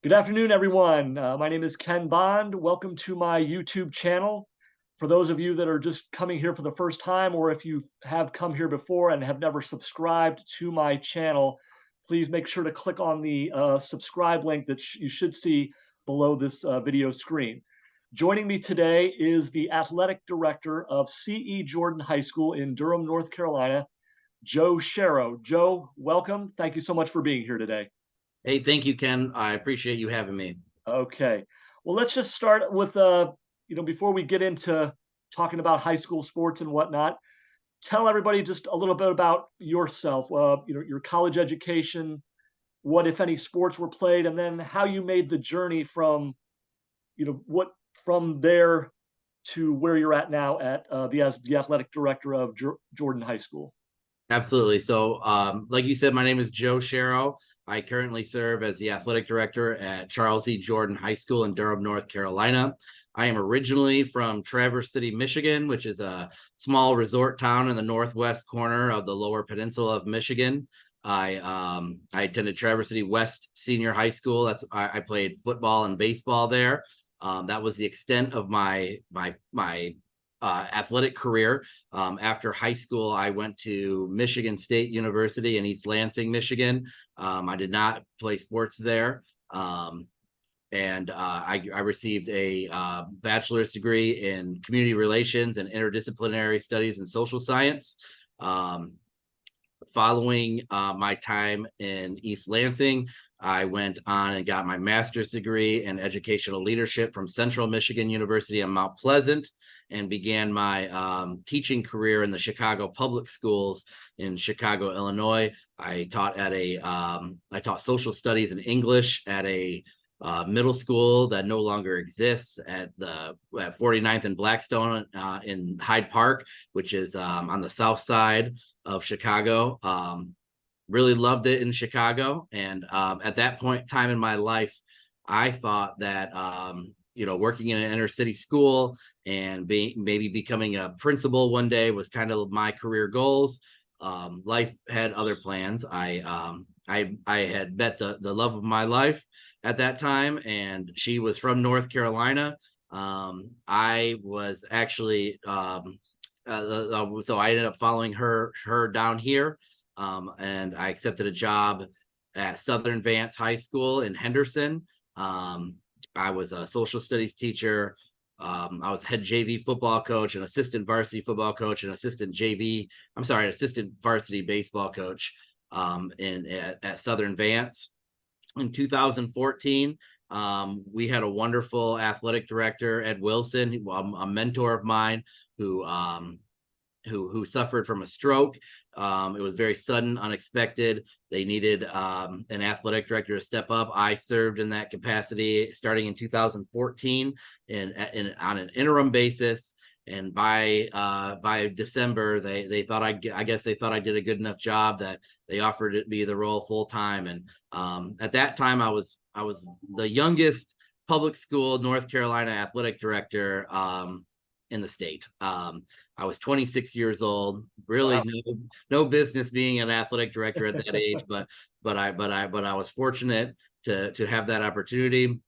Good afternoon, everyone. My name is Ken Bond. Welcome to my YouTube channel. For those of you that are just coming here for the first time, or if you have come here before and have never subscribed to my channel, please make sure to click on the subscribe link that you should see below this video screen. Joining me today is the athletic director of C.E. Jordan High School in Durham, North Carolina, Joe Sharrow. Joe, welcome. Thank you so much for being here today. Hey, thank you, Ken. I appreciate you having me. Okay. Well, let's just start with before we get into talking about high school sports and whatnot, tell everybody just a little bit about yourself, your college education, what, if any, sports were played, and then how you made the journey from, what from there to where you're at now at as the athletic director of Jordan High School. Absolutely. So, like you said, my name is Joe Sharrow. I currently serve as the athletic director at Charles E. Jordan High School in Durham, North Carolina. I am originally from Traverse City, Michigan, which is a small resort town in the northwest corner of the Lower Peninsula of Michigan. I attended Traverse City West Senior High School. I played football and baseball there. That was the extent of my athletic career. After high school, I went to Michigan State University in East Lansing, Michigan. I did not play sports there. I received a bachelor's degree in community relations and interdisciplinary studies and social science. Following my time in East Lansing, I went on and got my master's degree in educational leadership from Central Michigan University in Mount Pleasant, and began my teaching career in the Chicago public schools in Chicago, Illinois. I taught social studies and English at a middle school that no longer exists at 49th and Blackstone in Hyde Park, which is on the south side of Chicago. Really loved it in Chicago. And at that time in my life, I thought that, working in an inner city school and maybe becoming a principal one day was kind of my career goals. Life had other plans. I had met the love of my life at that time, and she was from North Carolina. I was actually, so I ended up following her down here. And I accepted a job at Southern Vance High School in Henderson. I was a social studies teacher. I was head JV football coach, an assistant varsity football coach, an assistant varsity baseball coach at Southern Vance. In 2014, we had a wonderful athletic director, Ed Wilson, a mentor of mine, who suffered from a stroke. It was very sudden, unexpected. They needed an athletic director to step up. I served in that capacity starting in 2014 on an interim basis. And by December, they thought I did a good enough job that they offered me the role full time. And at that time, I was the youngest public school North Carolina athletic director in the state. I was 26 years old. Really, wow. no business being an athletic director at that age, but I was fortunate to have that opportunity.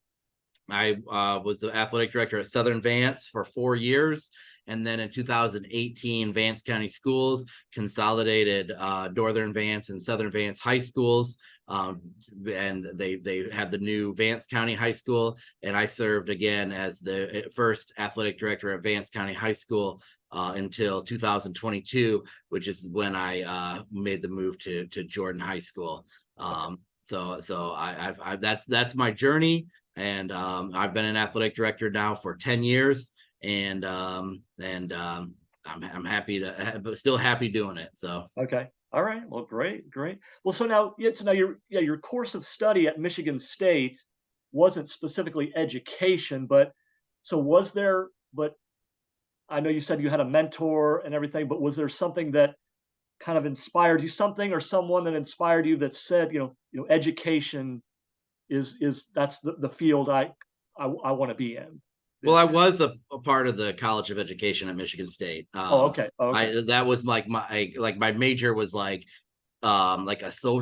I was the athletic director at Southern Vance for 4 years. And then in 2018, Vance County Schools consolidated Northern Vance and Southern Vance High Schools. And they had the new Vance County High School. And I served again as the first athletic director at Vance County High School until 2022, which is when I made the move to Jordan High School. That's my journey. And I've been an athletic director now for 10 years, and I'm still happy doing it. So okay, all right, well, great. Well, so now your course of study at Michigan State wasn't specifically education, but so was there? But I know you said you had a mentor and everything, but was there something that kind of inspired you, something or someone that inspired you that said, education is that's the field I want to be in. Well, I was a part of the College of Education at Michigan State. Oh, okay. That was like my major was like like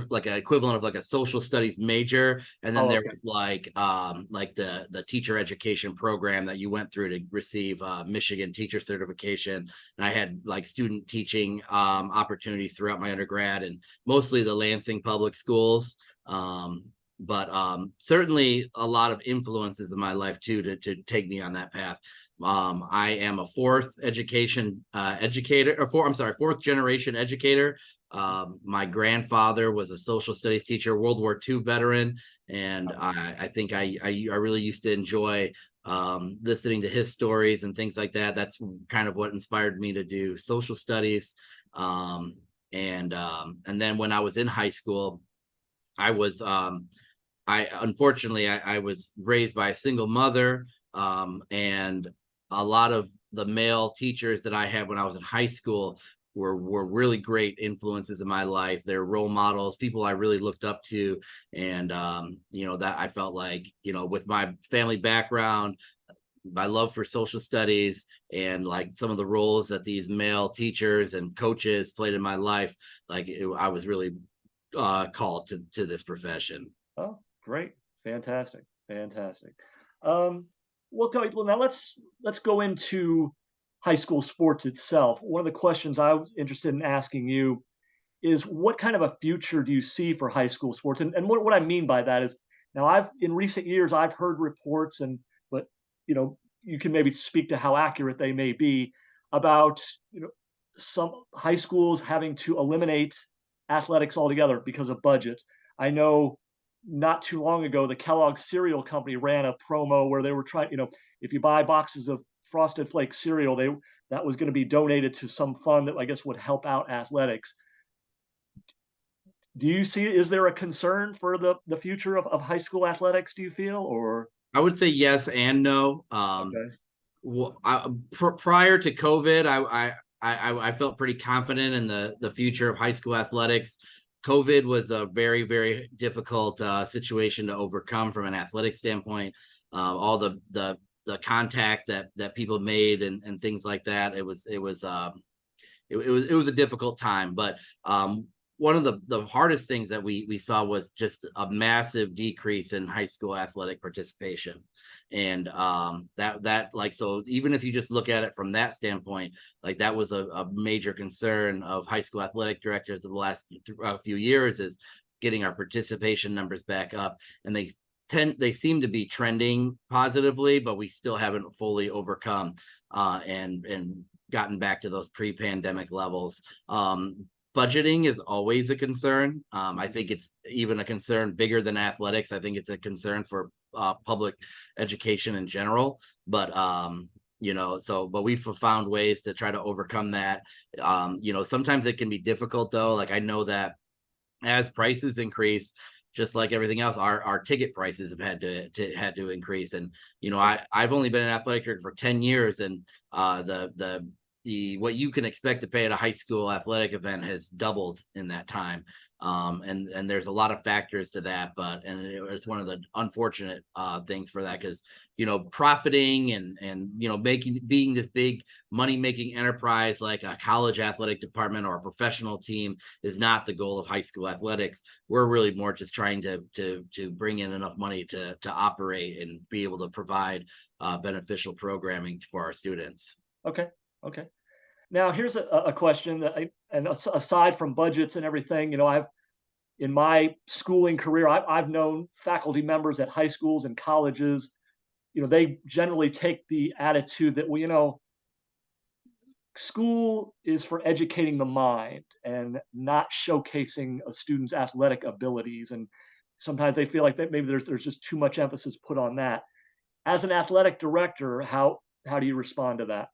like an equivalent of like a social studies major, and then Oh, there okay. was like the teacher education program that you went through to receive Michigan teacher certification. And I had like student teaching opportunities throughout my undergrad, and mostly the Lansing public schools. But certainly a lot of influences in my life too to take me on that path. I am a fourth education educator, or fourth generation educator. My grandfather was a social studies teacher, World War II veteran, and I think I really used to enjoy listening to his stories and things like that. That's kind of what inspired me to do social studies. And then when I was in high school, I was I unfortunately I was raised by a single mother, and a lot of the male teachers that I had when I was in high school were really great influences in my life. They're role models, people I really looked up to, and that I felt like, with my family background, my love for social studies, and like some of the roles that these male teachers and coaches played in my life, I was really called to this profession. Oh, great. Fantastic. Fantastic. Um, well, now let's go into high school sports itself. One of the questions I was interested in asking you is what kind of a future do you see for high school sports? And what I mean by that is now I've in recent years I've heard reports but you can maybe speak to how accurate they may be about some high schools having to eliminate athletics altogether because of budgets. I know not too long ago the Kellogg cereal company ran a promo where they were trying, if you buy boxes of Frosted Flake cereal, they that was going to be donated to some fund that I guess would help out athletics. Do you see is there a concern for the future of high school athletics, do you feel, or I would say yes and no. okay, Prior to COVID, I felt pretty confident in the future of high school athletics. COVID was a very, very difficult situation to overcome from an athletic standpoint. All the contact that people made and things like that. It was a difficult time, but one of the hardest things that we saw was just a massive decrease in high school athletic participation. And that like, so even if you just look at it from that standpoint, like that was a major concern of high school athletic directors of the last few years, is getting our participation numbers back up. And they seem to be trending positively, but we still haven't fully overcome and gotten back to those pre-pandemic levels. Budgeting is always a concern. I think it's even a concern bigger than athletics. I think it's a concern for public education in general. But but we've found ways to try to overcome that. Sometimes it can be difficult though. Like I know that as prices increase, just like everything else, our ticket prices have had to increase. And I've only been an athletic director for 10 years, and the what you can expect to pay at a high school athletic event has doubled in that time. And there's a lot of factors to that, and it's one of the unfortunate things for that, because profiting and being this big money making enterprise like a college athletic department or a professional team is not the goal of high school athletics. We're really more just trying to bring in enough money to operate and be able to provide beneficial programming for our students. okay, okay. Now here's a question that aside from budgets and everything, I've in my schooling career, I've known faculty members at high schools and colleges. They generally take the attitude that, well, school is for educating the mind and not showcasing a student's athletic abilities. And sometimes they feel like that maybe there's just too much emphasis put on that. As an athletic director, how do you respond to that?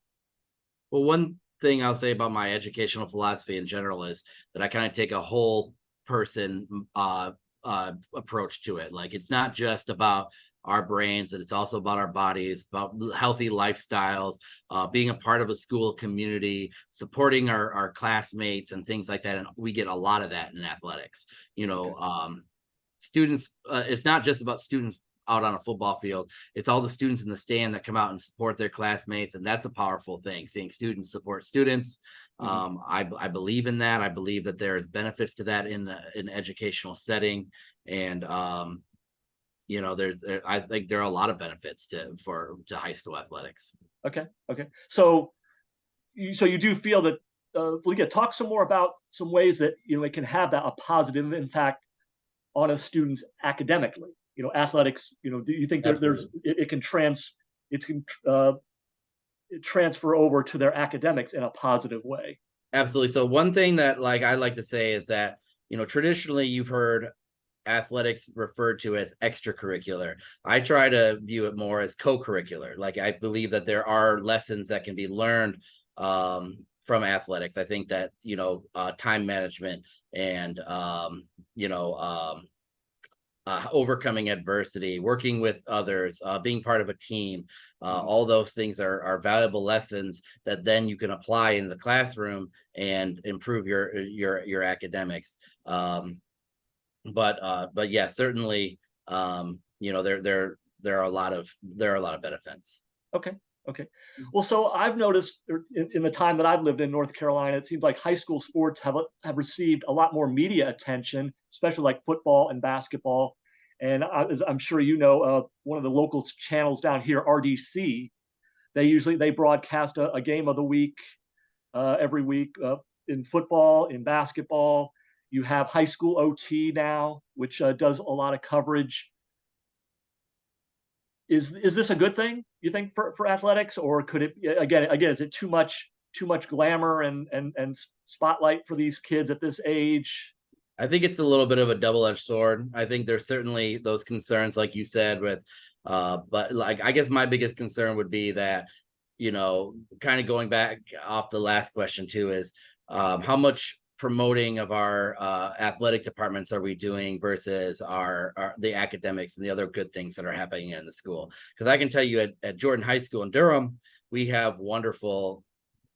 Well, one thing I'll say about my educational philosophy in general is that I kind of take a whole person approach to it. Like it's not just about our brains, and it's also about our bodies, about healthy lifestyles, being a part of a school community, supporting our classmates and things like that. And we get a lot of that in athletics. Okay. Students, it's not just about students out on a football field. It's all the students in the stand that come out and support their classmates, and that's a powerful thing. Seeing students support students. I believe in that. I believe that there is benefits to that in an educational setting, and I think there are a lot of benefits to high school athletics. Okay. Okay. So you do feel that Leah, talk some more about some ways that it can have that a positive impact on a student's academically. Athletics. Do you think there's Absolutely. it can transfer over to their academics in a positive way? Absolutely. So one thing that I like to say is that, traditionally you've heard athletics referred to as extracurricular. I try to view it more as co-curricular. Like, I believe that there are lessons that can be learned from athletics. I think that, time management and, overcoming adversity, working with others, being part of a team. All those things are valuable lessons that then you can apply in the classroom and improve your academics. But yeah, certainly, there are a lot of benefits. Okay. Okay. Well, so I've noticed in the time that I've lived in North Carolina, it seems like high school sports have received a lot more media attention, especially like football and basketball. And as I'm sure one of the local channels down here, RDC, they broadcast a game of the week every week in football, in basketball. You have high school OT now, which does a lot of coverage. Is this a good thing, you think, for athletics, or could it again is it too much glamour and spotlight for these kids at this age? I think it's a little bit of a double-edged sword. I think there's certainly those concerns, like you said, with but I guess my biggest concern would be that, kind of going back off the last question too, is how much promoting of our athletic departments are we doing versus our the academics and the other good things that are happening in the school? Because I can tell you at Jordan High School in Durham, we have wonderful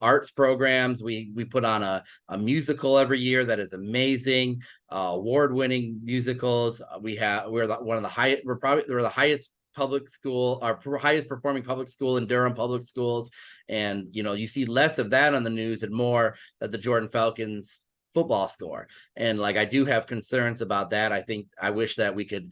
arts programs. We put on a musical every year that is amazing, award-winning musicals. We're one of the highest. We're the highest public school, our highest performing public school in Durham public schools. And you see less of that on the news and more that the Jordan Falcons football score. And I do have concerns about that. I wish that we could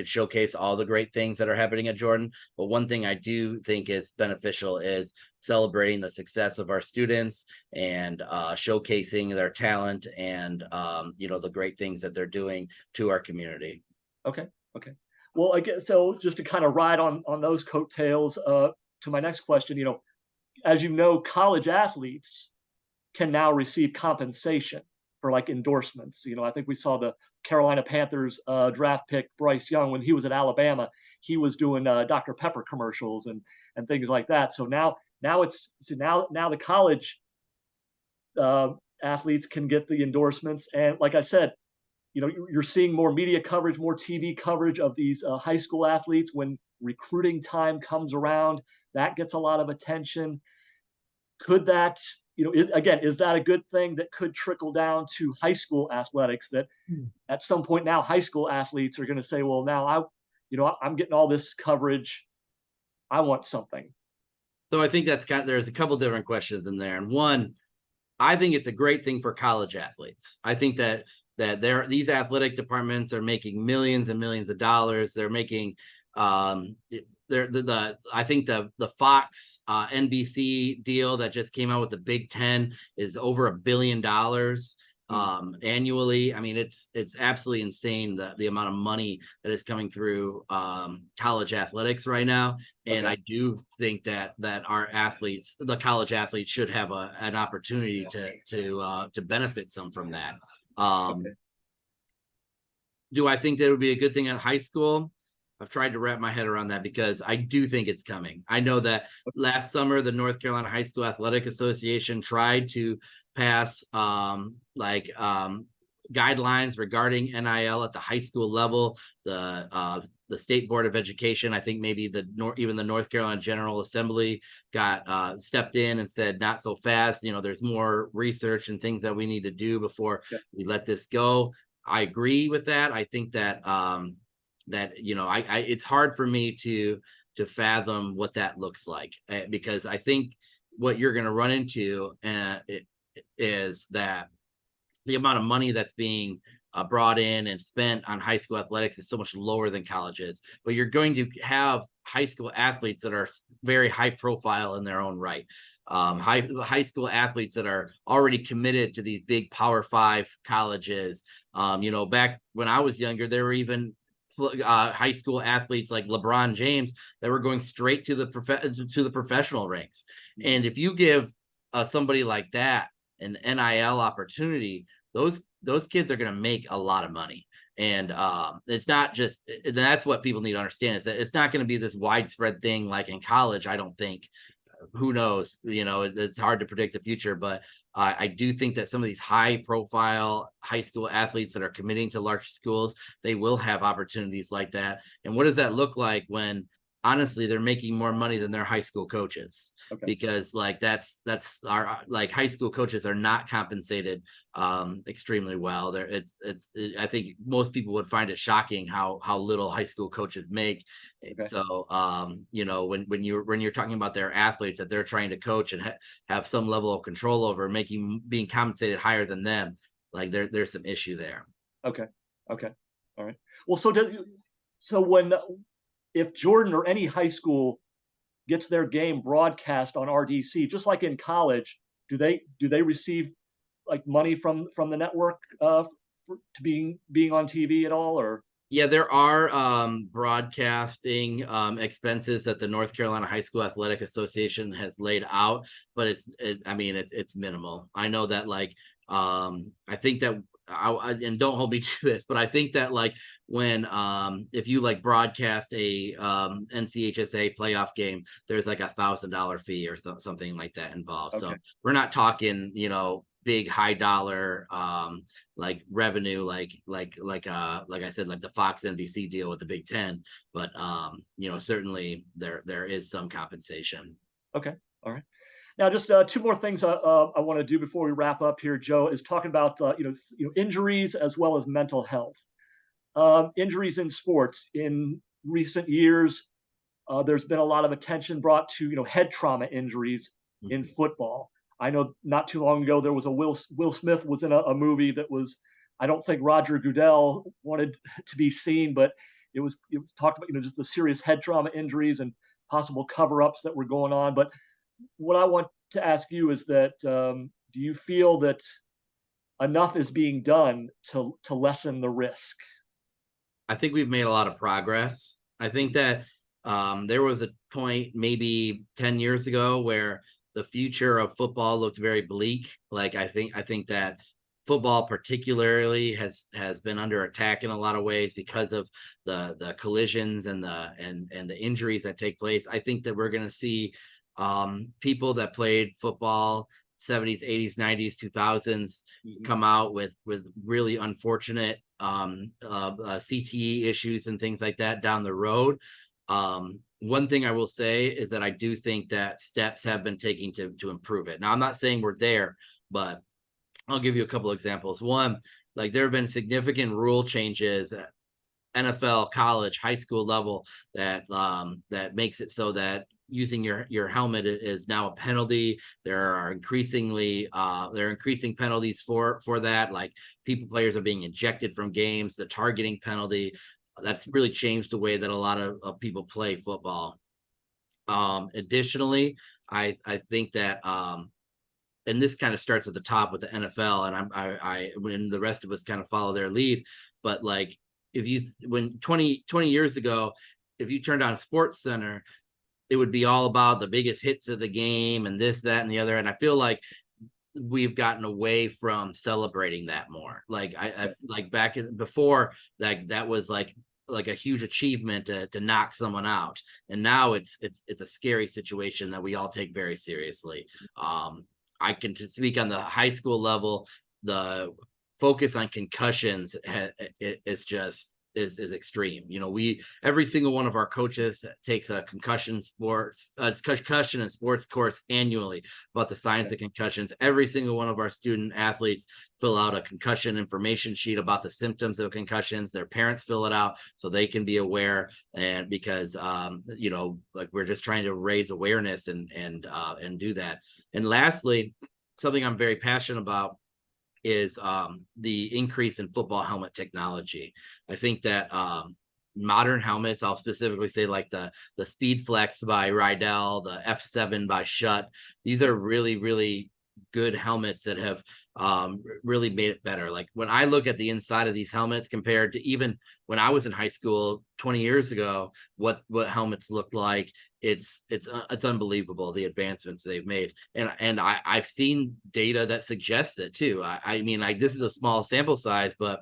showcase all the great things that are happening at Jordan. But one thing I do think is beneficial is celebrating the success of our students and showcasing their talent and the great things that they're doing to our community. Okay. Okay. Well, I guess so. Just to kind of ride on those coattails, to my next question, as college athletes can now receive compensation for endorsements. I think we saw the Carolina Panthers draft pick Bryce Young when he was at Alabama. He was doing Dr. Pepper commercials and things like that. So now the college athletes can get the endorsements, and like I said, you're seeing more media coverage, more TV coverage of these high school athletes when recruiting time comes around. That gets a lot of attention. Could that is that a good thing that could trickle down to high school athletics, that at some point now high school athletes are going to say, well, now I'm getting all this coverage, I want something? So I think there's a couple different questions in there. And one, I think it's a great thing for college athletes. I think that these athletic departments are making millions and millions of dollars. They're making I think the Fox NBC deal that just came out with the Big Ten is over $1 billion annually. I mean, it's absolutely insane the amount of money that is coming through college athletics right now. And I do think that our athletes, the college athletes, should have an opportunity to benefit some from that. Do I think that would be a good thing at high school? I've tried to wrap my head around that because I do think it's coming. I know that last summer, the North Carolina High School Athletic Association tried to pass guidelines regarding NIL at the high school level. The State Board of Education, I think maybe even the North Carolina General Assembly got stepped in and said, not so fast. There's more research and things that we need to do before we let this go. I agree with that. I think that that I it's hard for me to fathom what that looks like, because I think what you're going to run into is that the amount of money that's being brought in and spent on high school athletics is so much lower than colleges. But you're going to have high school athletes that are very high profile in their own right. High school athletes that are already committed to these big Power Five colleges. Back when I was younger, there were even high school athletes like LeBron James that were going straight to the professional ranks. And if you give somebody like that an NIL opportunity, those kids are going to make a lot of money. And it's not just, and that's what people need to understand, is that it's not going to be this widespread thing like in college. I don't think. Who knows? It's hard to predict the future, but I do think that some of these high profile high school athletes that are committing to large schools, they will have opportunities like that. And what does that look like when honestly they're making more money than their high school coaches? Okay. Because like that's our, like, high school coaches are not compensated extremely well. I think most people would find it shocking how little high school coaches make. Okay. So when you're talking about their athletes that they're trying to coach and have some level of control over, being compensated higher than them, like there's some issue there. Okay. Okay. All right. Well, so when if Jordan or any high school gets their game broadcast on RDC, just like in college, do they receive like money from the network to being on TV at all, or? Yeah, there are broadcasting expenses that the North Carolina High School Athletic Association has laid out, but it's minimal. I know that, like, I think that and don't hold me to this, but I think that, like, when if you like broadcast a NCHSA playoff game, there's like $1,000 fee or something like that involved. Okay. So we're not talking big high dollar like revenue, like I said, like the Fox NBC deal with the Big Ten, but certainly there is some compensation. Okay. All right. Now, just two more things I want to do before we wrap up here, Joe, is talking about injuries as well as mental health. Injuries in sports in recent years. There's been a lot of attention brought to head trauma injuries in football. I know not too long ago there was a Will Smith was in a movie that was, I don't think Roger Goodell wanted to be seen, but it was talked about just the serious head trauma injuries and possible cover-ups that were going on. But what I want to ask you is that do you feel that enough is being done to lessen the risk? I think we've made a lot of progress. I think that there was a point maybe 10 years ago where the future of football looked very bleak. Like I think that football particularly has been under attack in a lot of ways because of the collisions and the injuries that take place. I think that we're going to see people that played football 70s, 80s, 90s, 2000s come out with really unfortunate CTE issues and things like that down the road. One thing I will say is that I do think that steps have been taken to improve it. Now, I'm not saying we're there, but I'll give you a couple examples. One, like, there have been significant rule changes at NFL, college, high school level that makes it so that using your helmet is now a penalty. There are increasing penalties for that. Like, players are being ejected from games, the targeting penalty. That's really changed the way that a lot of people play football. Additionally, I think that and this kind of starts at the top with the NFL, and I when the rest of us kind of follow their lead. But like, when 20 years ago, if you turned on Sports Center, it would be all about the biggest hits of the game and this, that, and the other. And I feel like we've gotten away from celebrating that more. Like I like back before that was like a huge achievement to knock someone out. And now it's a scary situation that we all take very seriously. I can speak on the high school level. The focus on concussions is just is extreme. Every single one of our coaches takes a concussion and sports course annually about the science Okay. of concussions. Every single one of our student athletes fill out a concussion information sheet about the symptoms of concussions. Their parents fill it out so they can be aware. And because like we're just trying to raise awareness and do that. And lastly, something I'm very passionate about is the increase in football helmet technology. I think that modern helmets, I'll specifically say like the Speed Flex by Rydell, the F7 by Schutt, these are really, really good helmets that have really made it better. Like when I look at the inside of these helmets compared to even when I was in high school 20 years ago, what helmets looked like, it's unbelievable the advancements they've made. And I've seen data that suggests it too. I mean, like this is a small sample size, but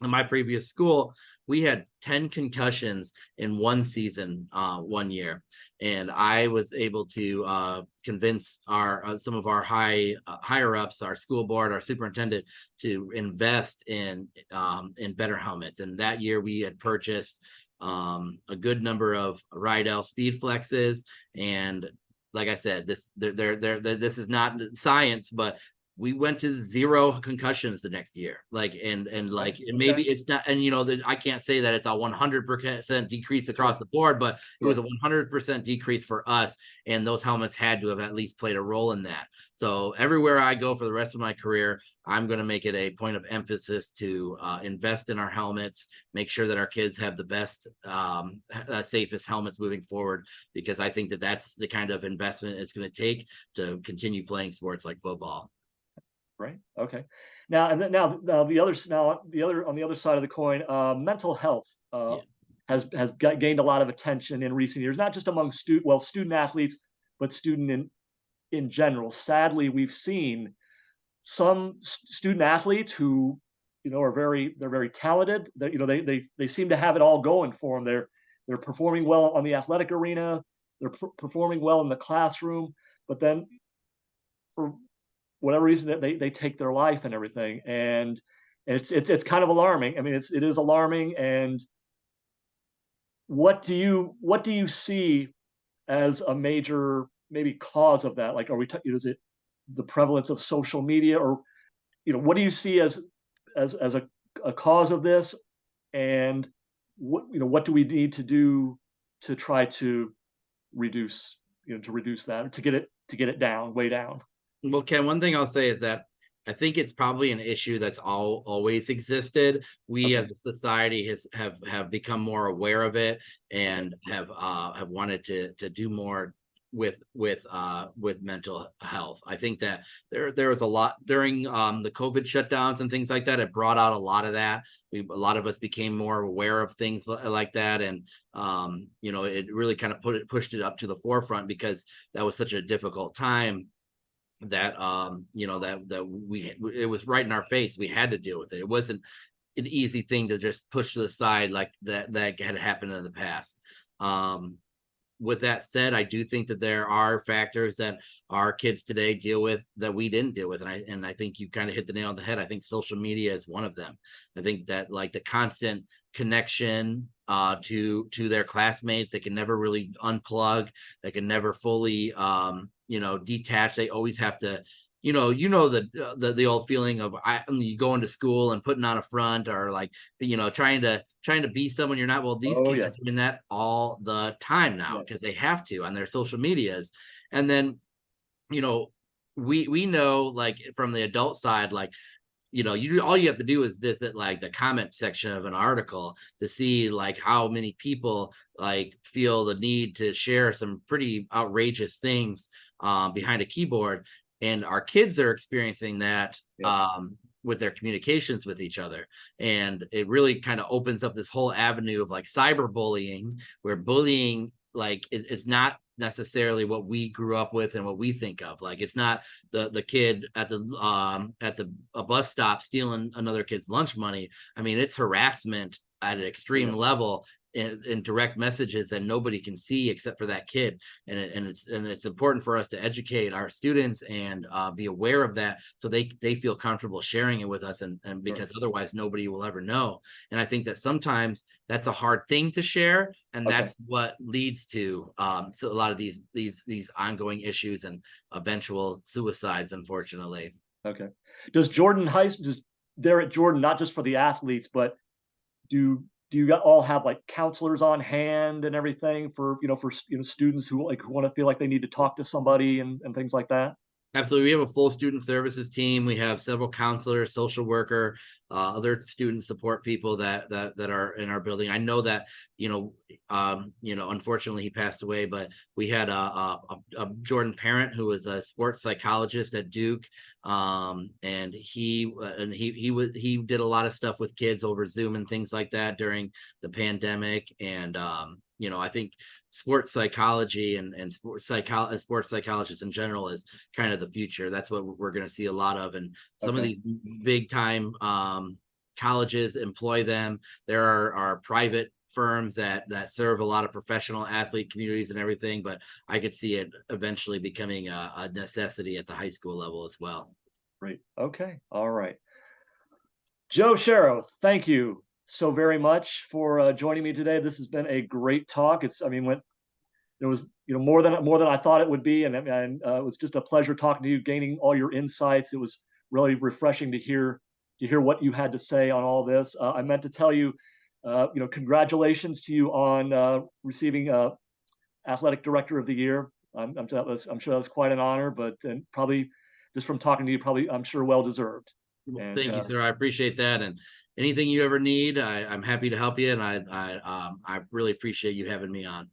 in my previous school, we had 10 concussions in one season, one year. And I was able to convince our some of our higher ups, our school board, our superintendent, to invest in better helmets. And that year we had purchased a good number of Rydell Speed Flexes. And like I said, this is not science, but we went to 0 concussions the next year. Like, and like, Nice. and maybe Okay. it's not, and I can't say that it's a 100% decrease across Sure. the board, but it was Sure. a 100% decrease for us. And those helmets had to have at least played a role in that. So everywhere I go for the rest of my career, I'm going to make it a point of emphasis to invest in our helmets, make sure that our kids have the best, safest helmets moving forward, because I think that that's the kind of investment it's going to take to continue playing sports like football. Right. Okay. Now, and then now the other on the other side of the coin, mental health Yeah. gained a lot of attention in recent years, not just among student athletes, but student in general. Sadly, we've seen some student athletes who are they're very talented. They seem to have it all going for them. They're performing well on the athletic arena. They're performing well in the classroom, but then for whatever reason that they take their life and everything. And it's kind of alarming. I mean, it is alarming. And what do you see as a major maybe cause of that? Like, is it the prevalence of social media, or what do you see as a cause of this? And what do we need to do to try to reduce that, to get it down, way down? Well, Ken, one thing I'll say is that I think it's probably an issue that's always existed. We Okay. as a society have become more aware of it Okay. and have wanted to do more with mental health. I think that there was a lot during the COVID shutdowns and things like that. It brought out a lot of that. A lot of us became more aware of things like that, and it really kind of pushed it up to the forefront, because that was such a difficult time that it was right in our face. We had to deal with it. It wasn't an easy thing to just push to the side like that had happened in the past. With that said, I do think that there are factors that our kids today deal with that we didn't deal with, and I think you kind of hit the nail on the head. I think social media is one of them. I think that like the constant connection to their classmates, they can never really unplug. They can never fully detach. They always have to the old feeling of you going to school and putting on a front, or like trying to be someone you're not. Well, these Oh kids are yes. doing that all the time now because Yes. they have to on their social medias. And then you know we know, like from the adult side, like all you have to do is visit like the comment section of an article to see like how many people like feel the need to share some pretty outrageous things behind a keyboard. And our kids are experiencing that Yes. with their communications with each other. And it really kind of opens up this whole avenue of like cyberbullying, where bullying, like it's not necessarily what we grew up with and what we think of. Like it's not the kid at the a bus stop stealing another kid's lunch money. I mean, it's harassment at an Oh, extreme yeah. level in direct messages that nobody can see except for that kid. And it's important for us to educate our students and be aware of that, so they feel comfortable sharing it with us, and Sure. because otherwise nobody will ever know. And I think that sometimes that's a hard thing to share, and Okay. that's what leads to so a lot of these ongoing issues and eventual suicides, unfortunately. Okay. Does Jordan High just there at Jordan, not just for the athletes, but do you all have like counselors on hand and everything for for students who like who want to feel like they need to talk to somebody and things like that? Absolutely. We have a full student services team. We have several counselors, social worker, other student support people that are in our building. I know that, unfortunately he passed away, but we had a Jordan parent who was a sports psychologist at Duke. And he did a lot of stuff with kids over Zoom and things like that during the pandemic. And I think sports psychology and sports psychologists in general is kind of the future. That's what we're going to see a lot of. And some of Okay. these big time colleges employ them. There are private firms that serve a lot of professional athlete communities and everything, but I could see it eventually becoming a necessity at the high school level as well. Great. Okay. All right. Joe Sharrow, thank you so very much for joining me today. This has been a great talk. I mean, went it was more than I thought it would be, and it was just a pleasure talking to you, gaining all your insights. It was really refreshing to hear what you had to say on all this. I meant to tell you, congratulations to you on receiving Athletic Director of the Year. I'm sure that was quite an honor, but and probably just from talking to you, probably I'm sure well deserved. Well, And thank you, sir. I appreciate that. And anything you ever need, I'm happy to help you. And I really appreciate you having me on.